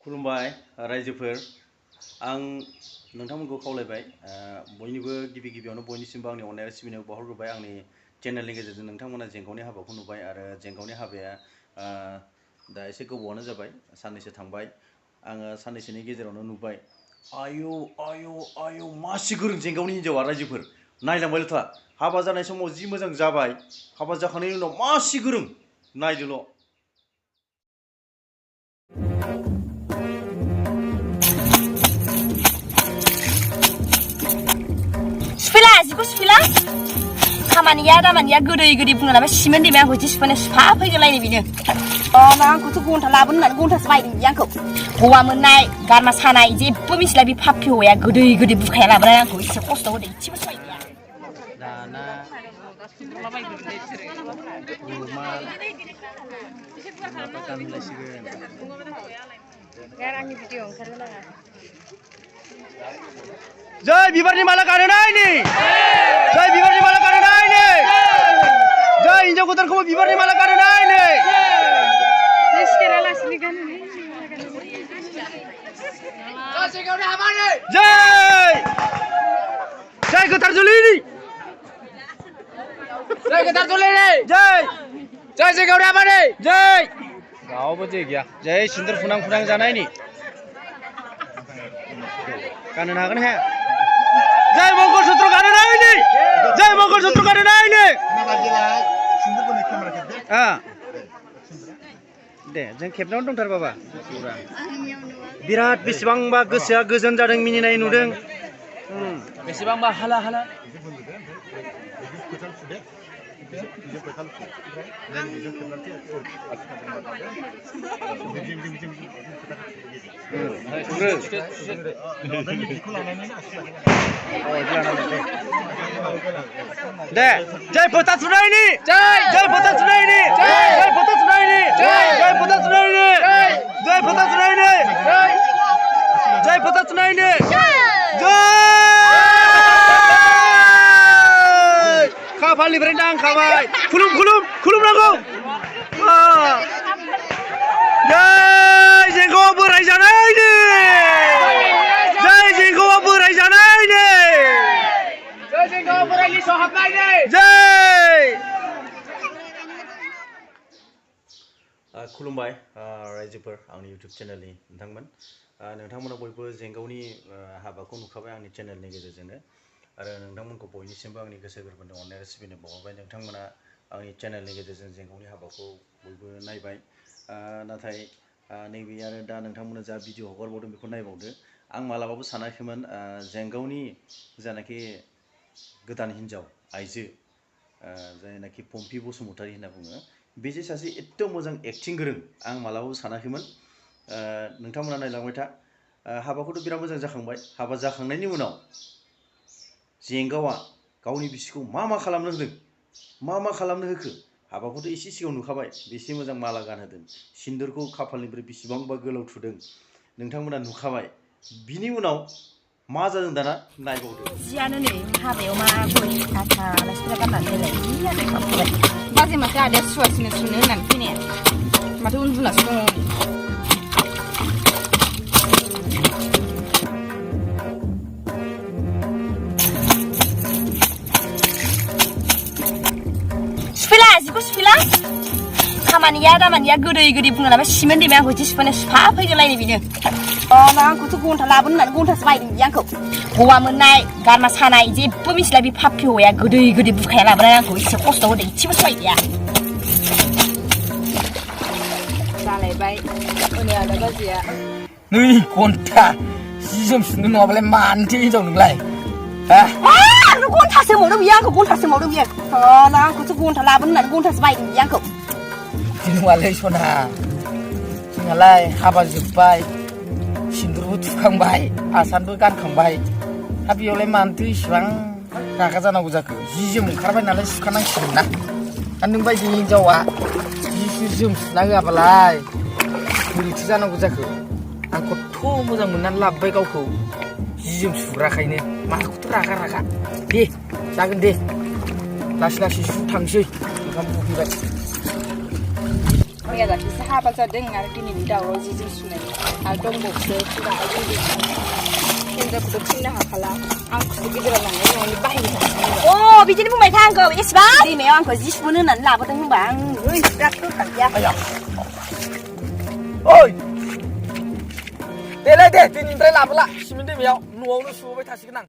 खुलुमबाय रायजोफोर आं नोंथांमोनखौ खावलायबाय बयनिबो गिबियावनो बयनिसिमबो आंनि अननाय सिबिनायखौ बावहरग्रोबाय आंनि चेनेलनि गेजेरजों नोंथांमोना जेंगावनि हाबाखौ नुबाय आरो जेंगावनि हाबाया दा एसे गोबावानो जाबाय साननैसो थांबाय आङो साननैसोनि गेजेरावनो नुबाय आयौ आयौ आयौ मासि गोरों जेंगावनि हिन्जावा रायजोफोर नायलांबायल' था हाबा जानाय समाव जि मोजां जाबाय हाबा जाखांनायनि उनाव मासि गोरों नायदोल' सुफिला खामानिया दामानिया गोदै बुंना लाबाय सिमेन्ट दैमाया आंखौ इदि सुफानो सुफा फैगोनलायनो बेनो आंखौथ' घन्टा लाबोनो होननानै घन्टासो बायदों बियो आंखौ गगा मोननाय गारमा सानाय जेबो मिथिला बे पाप्पि हौवाया गोदै बुखाया लाबोनानै आंखौ एसे खस्थ' होदों इसेबो सहाय गैया दाना जय बिबारनि माला गानहोनायनि जय बिबारनि माला गानहोनायनि जय हिन्जाव गोदानखौबो बिबारनि माला गानहोनायनि जय जय गोथार जुलिनि जय गोथार जुलिनि जय जय जयगावनि हाबानि जय रावबो जय गैया जय सिन्दुर फुनां जानायनि गानहोनो हागोन हाया जय मंगलसूत्र गानहोनायनि जय मंगलसूत्र गानहोनायनि दे जों खेबनायावनो दंथार बाबा बिराद बेसेबांबा गोसोआ गोजोन जादों मिनिनाय नुदों बेसेबांबा हाला दे जय फोथा थुनायनि जय फोथा थुनायनि जय फोथा थुनायनि जय फोथा थुनायनि जय फोथा थुनायनि जय फोथा थुनायनि खाफालनिफ्राय नांखाबाय खुलुमनांगौ जय जेंगावा बोराय जानायनि जय जेंगावा बोराय जानायनि जय जेंगावा बोरायनि सहाबनायनि जय खुलुमबाय रायजोफोर आंनि इउटुब चेनेलनि नोंथांमोना बयबो जेंगावनि हाबाखौ नुखाबाय आंनि चेनेलनि गेजेरजोंनो आरो नोंथांमोनखौ बयनिसिमबो आंनि गोसो गोरबोनि अननाय सिबिनो बावहरबाय नोंथांमोना आंनि चेनेलनि गेजेरजों जेंगावनि हाबाखौ बयबो नायबाय नाथाय नैबे आरो दा नोंथांमोना जा भिडिअ हगारबावदों बेखौ नायबावदो आं मालाबाबो सानाखैमोन जेंगावनि जानाखि गोदान हिन्जाव आइजो जायनाखि पम्पि बसुमतारी होनना बुङो बे जे सासे एथ' मोजां एक्टिं गोरों आं मालाबाबो सानाखैमोन नोंथांमोना नायलांबाय था हाबाखौथ' बिराद मोजां जाखांबाय हाबा जाखांनायनि उनाव जेंगावा गावनि बिसिखौ मा खालामनो होदों मा खालामनो होखो हाबाखौथ' एसे सिगाङाव नुखाबाय बेसे मोजां माला गानहोदों सिन्दुरखौ खाफालनिफ्राय बेसेबांबा गोलाव थुदों नोंथांमोना नुखाबाय बिनि उनाव मा जादों दाना नायबावदो जियानो नै हाबायाव मा गय आथा आलासिफोरा गाननानै फैलाय जियानो खालामबाय बाजै माथो आदाया सुनो होननानै फैनाया माथो उन्दुनासो दङ सुफिला खामानिया दामानिया गोदै बुंना लाबाय सिमेन्ट दैमाया आंखौ इदि सुफानो सुफा फैगोनलायनो बेनो आंखौथ' घन्टा लाबोनो होननानै घन्टासो बायदों बियो आंखौ गगा मोननाय गारमा सानाय जेबो मिथिला बे पाप्पि हौवाया गोदै बुखाया लाबोनानै आंखौ एसे खस्थ' होदों इसेबो सहाय गैया जालायबाय आदा बाजैया नै घन्टा जि जोम सुनो नङाबालाय मानोथो हिनजाव नोंलाय घन्टासो मावदों बियो आंखौ आंखौथ' घन्टा लाबोनो होननानै घन्टासो बायदों बियो आंखौ बिदि नङालै सना जोंहालाय हाबा जोब्बाय सिन्दुरबो थुखांबाय आसानबो गानखांबाय दा बेयावलाय मानोथो इसिबां रागा जानांगौ जाखो जि जोम ओंखारबाय नालाय सुखानांसिगोन ना दा नों बायदि हिनजावा जि जोम सुना होआबालाय बोरैथो जानांगौ जाखो आं खथ' मोजां मोननानै लाबोबाय गावखौ जि जोम सुग्राखायनो माखौथ' रागा दे जागोन दे लासै सु थांसै ओंखाम उखैबाय मैया दाख्लैसो हाबा जादों आरो दिनैनि दावराव जि जोम सुनाय आरो दंबावसो फुरा हिनजावखौथ' थिननो हाखाला आंखौसो गेजेराव लांनाय न'नि बाहायनो थांसै अ बिदिनो बुंबाय था आंखौ एसेबां दैमायाव आंखौ जि सुनो होननानै लाबोदों होनबा आं बिराद गोखांखाया ओइ देलाय दे दिनैनिफ्राय लाबोला सिमेन्ट दैमायाव न'आवनो सुबाय थासिगोन आं